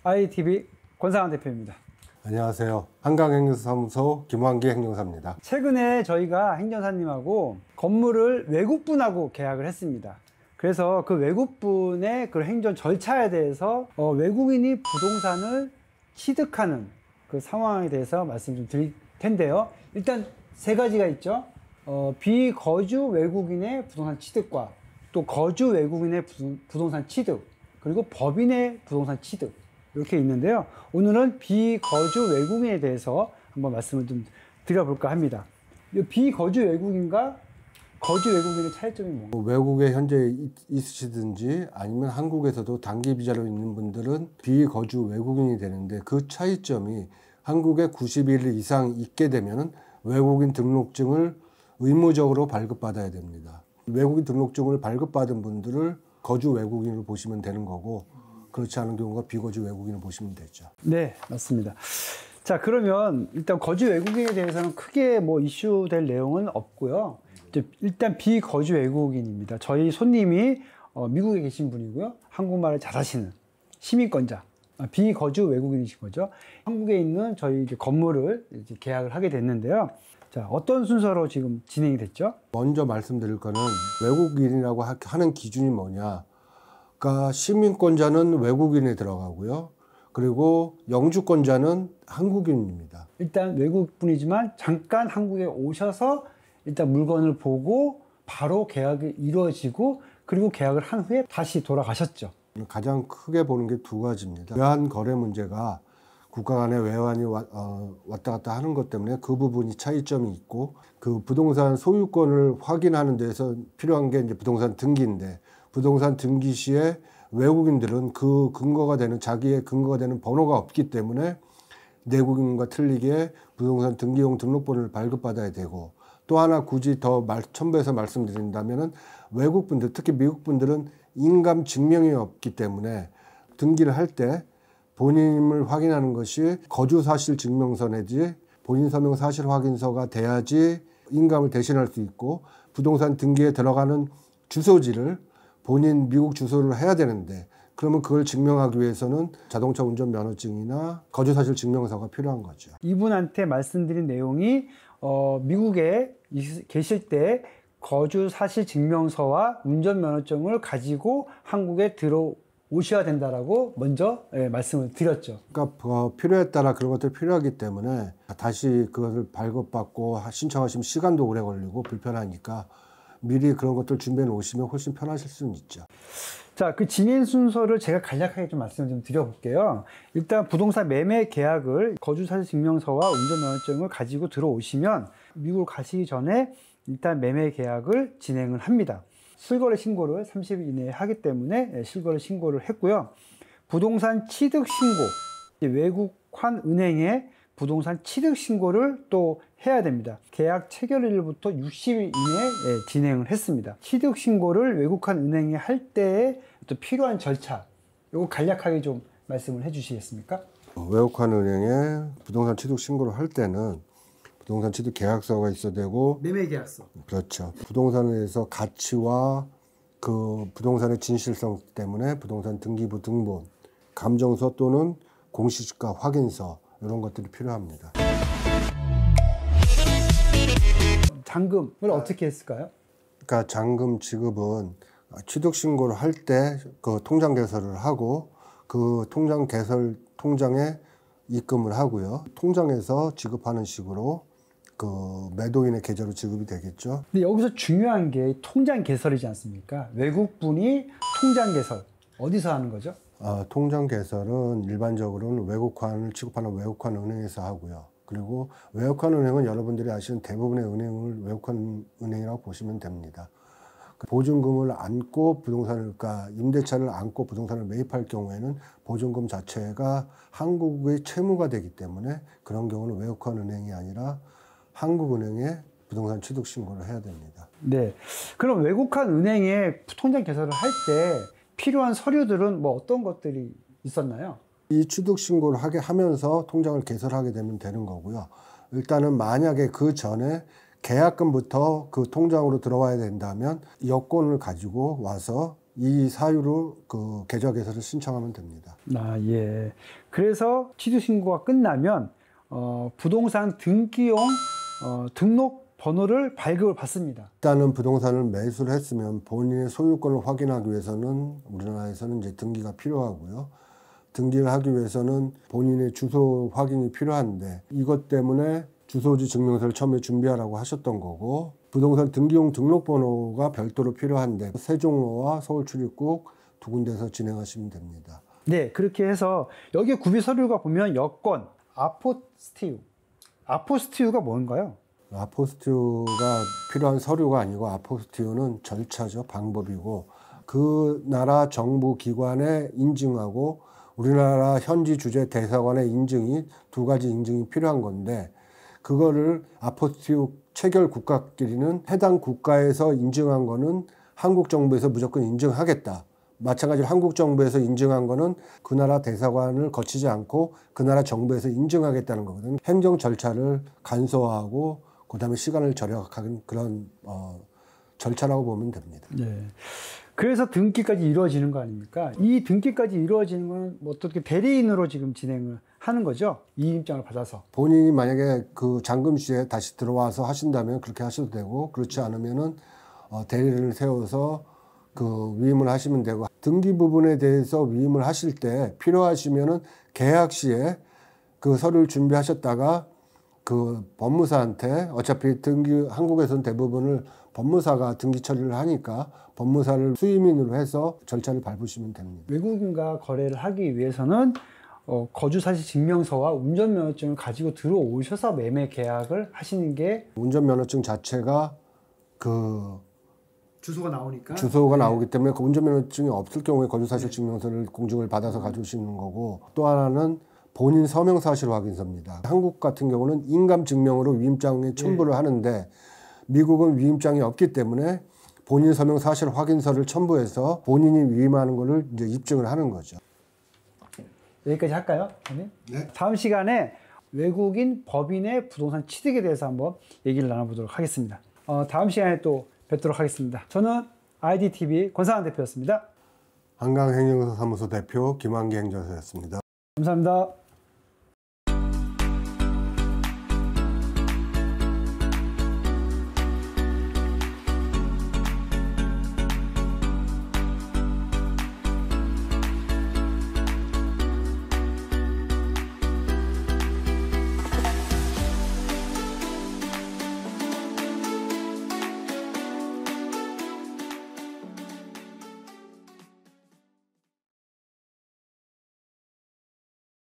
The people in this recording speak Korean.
ITV 권상환 대표입니다. 안녕하세요. 한강행정사무소 김환기 행정사입니다. 최근에 저희가 행정사님하고 건물을 외국분하고 계약을 했습니다. 그래서 그 외국분의 그 행정 절차에 대해서 외국인이 부동산을 취득하는 그 상황에 대해서 말씀 좀 드릴 텐데요. 일단 세 가지가 있죠. 비거주 외국인의 부동산 취득과 또 거주 외국인의 부동산 취득, 그리고 법인의 부동산 취득, 이렇게 있는데요. 오늘은 비거주 외국인에 대해서 한번 말씀을 좀 드려볼까 합니다. 비거주 외국인과 거주 외국인의 차이점이 뭔가요? 외국에 현재 있으시든지 아니면 한국에서도 단기 비자로 있는 분들은 비거주 외국인이 되는데, 그 차이점이 한국에 90일 이상 있게 되면 외국인 등록증을 의무적으로 발급받아야 됩니다. 외국인 등록증을 발급받은 분들을 거주 외국인으로 보시면 되는 거고, 그렇지 않은 경우가 비거주 외국인을 보시면 되죠. 네, 맞습니다. 자, 그러면 일단 거주 외국인에 대해서는 크게 뭐 이슈될 내용은 없고요. 일단 비거주 외국인입니다. 저희 손님이 미국에 계신 분이고요. 한국말을 잘하시는 시민권자, 비거주 외국인이신 거죠. 한국에 있는 저희 이제 건물을 이제 계약을 하게 됐는데요. 자, 어떤 순서로 지금 진행이 됐죠? 먼저 말씀드릴 거는 외국인이라고 하는 기준이 뭐냐. 그러니까 시민권자는 외국인에 들어가고요. 그리고 영주권자는 한국인입니다. 일단 외국분이지만 잠깐 한국에 오셔서 일단 물건을 보고 바로 계약이 이루어지고, 그리고 계약을 한 후에 다시 돌아가셨죠. 가장 크게 보는 게 두 가지입니다. 외환 거래 문제가 국가 간의 외환이 왔다 갔다 하는 것 때문에 그 부분이 차이점이 있고, 그 부동산 소유권을 확인하는 데서 필요한 게 이제 부동산 등기인데, 부동산 등기 시에 외국인들은 그 근거가 되는, 자기의 근거가 되는 번호가 없기 때문에 내국인과 틀리게 부동산 등기용 등록번호를 발급받아야 되고, 또 하나 굳이 더 첨부해서 말씀드린다면은 외국분들, 특히 미국분들은 인감 증명이 없기 때문에 등기를 할 때 본인을 확인하는 것이 거주 사실 증명서 내지 본인 서명 사실 확인서가 돼야지 인감을 대신할 수 있고, 부동산 등기에 들어가는 주소지를 본인 미국 주소를 해야 되는데, 그러면 그걸 증명하기 위해서는 자동차 운전 면허증이나 거주 사실 증명서가 필요한 거죠. 이분한테 말씀드린 내용이 미국에 계실 때 거주 사실 증명서와 운전 면허증을 가지고 한국에 들어오셔야 된다라고 먼저 말씀을 드렸죠. 그러니까 필요에 따라 그런 것들이 필요하기 때문에 다시 그것을 발급받고 신청하시면 시간도 오래 걸리고 불편하니까 미리 그런 것들 준비해 놓으시면 훨씬 편하실 수는 있죠. 자, 그 진행 순서를 제가 간략하게 좀 말씀을 좀 드려볼게요. 일단 부동산 매매 계약을 거주 사실 증명서와 운전 면허증을 가지고 들어오시면 미국 가시기 전에 일단 매매 계약을 진행을 합니다. 실거래 신고를 30일 이내에 하기 때문에 실거래 신고를 했고요. 부동산 취득 신고, 외국환 은행에 부동산 취득 신고를 또 해야 됩니다. 계약 체결일부터 60일 이내에 진행을 했습니다. 취득 신고를 외국환 은행에 할 때에 또 필요한 절차, 이거 간략하게 좀 말씀을 해 주시겠습니까? 외국환 은행에 부동산 취득 신고를 할 때는 부동산 취득 계약서가 있어야 되고, 매매 계약서. 그렇죠. 부동산에 대해서 가치와 그 부동산의 진실성 때문에 부동산 등기부 등본, 감정서 또는 공시지가 확인서, 이런 것들이 필요합니다. 잔금을 어떻게 했을까요? 그러니까 잔금 지급은 취득 신고를 할 때 그 통장 개설을 하고, 그 통장 개설 통장에 입금을 하고요. 통장에서 지급하는 식으로 그 매도인의 계좌로 지급이 되겠죠. 근데 여기서 중요한 게 통장 개설이지 않습니까? 외국분이 통장 개설 어디서 하는 거죠? 통장 개설은 일반적으로는 외국환을 취급하는 외국환 은행에서 하고요. 그리고 외국환 은행은 여러분들이 아시는 대부분의 은행을 외국환 은행이라고 보시면 됩니다. 보증금을 안고 부동산을, 그러니까 임대차를 안고 부동산을 매입할 경우에는 보증금 자체가 한국의 채무가 되기 때문에 그런 경우는 외국환 은행이 아니라 한국은행에 부동산 취득 신고를 해야 됩니다. 네. 그럼 외국환 은행에 통장 개설을 할 때 필요한 서류들은 뭐 어떤 것들이 있었나요? 이 취득 신고를 하게 하면서 통장을 개설하게 되면 되는 거고요. 일단은 만약에 그 전에 계약금부터 그 통장으로 들어와야 된다면 여권을 가지고 와서 이 사유로 그 계좌 개설을 신청하면 됩니다. 아, 예. 그래서 취득 신고가 끝나면 부동산 등기용 등록 번호를 발급을 받습니다. 일단은 부동산을 매수를 했으면 본인의 소유권을 확인하기 위해서는 우리나라에서는 이제 등기가 필요하고요. 등기를 하기 위해서는 본인의 주소 확인이 필요한데 이것 때문에 주소지 증명서를 처음에 준비하라고 하셨던 거고 부동산 등기용 등록번호가 별도로 필요한데 세종로와 서울출입국 두 군데서 진행하시면 됩니다. 네, 그렇게 해서 여기 구비 서류가 보면 여권, 아포스티유. 아포스티유가 뭔가요? 아포스티유가 필요한 서류가 아니고 아포스티유는 절차죠. 방법이고 그 나라 정부 기관에 인증하고 우리나라 현지 주재 대사관의 인증이 두 가지 인증이 필요한 건데 그거를 아포스티유 체결 국가끼리는 해당 국가에서 인증한 거는 한국 정부에서 무조건 인증하겠다. 마찬가지로 한국 정부에서 인증한 거는 그 나라 대사관을 거치지 않고 그 나라 정부에서 인증하겠다는 거거든요. 행정 절차를 간소화하고 그다음에 시간을 절약하는 그런 절차라고 보면 됩니다. 네. 그래서 등기까지 이루어지는 거 아닙니까? 이 등기까지 이루어지는 건 뭐 어떻게 대리인으로 지금 진행을 하는 거죠? 이임장을 받아서. 본인이 만약에 그 잔금시에 다시 들어와서 하신다면 그렇게 하셔도 되고 그렇지 않으면은 대리인을 세워서 그 위임을 하시면 되고 등기 부분에 대해서 위임을 하실 때 필요하시면은 계약 시에 그 서류를 준비하셨다가 그 법무사한테 어차피 등기 한국에서는 대부분을 법무사가 등기 처리를 하니까 법무사를 수임인으로 해서 절차를 밟으시면 됩니다. 외국인과 거래를 하기 위해서는 거주사실 증명서와 운전면허증을 가지고 들어오셔서 매매 계약을 하시는 게 운전면허증 자체가 그 주소가 나오니까 주소가 나오기 때문에 그 운전면허증이 없을 경우에 거주사실 증명서를 공증을 받아서 가져오시는 거고 또 하나는 본인 서명사실 확인서입니다. 한국 같은 경우는 인감증명으로 위임장에 첨부를 하는데 미국은 위임장이 없기 때문에 본인 서명사실 확인서를 첨부해서 본인이 위임하는 것을 이제 입증을 하는 거죠. 여기까지 할까요? 네. 다음 시간에 외국인 법인의 부동산 취득에 대해서 한번 얘기를 나눠보도록 하겠습니다. 다음 시간에 또 뵙도록 하겠습니다. 저는 IDTV 권상환 대표였습니다. 한강행정사무소 대표 김한기 행정사였습니다. 감사합니다.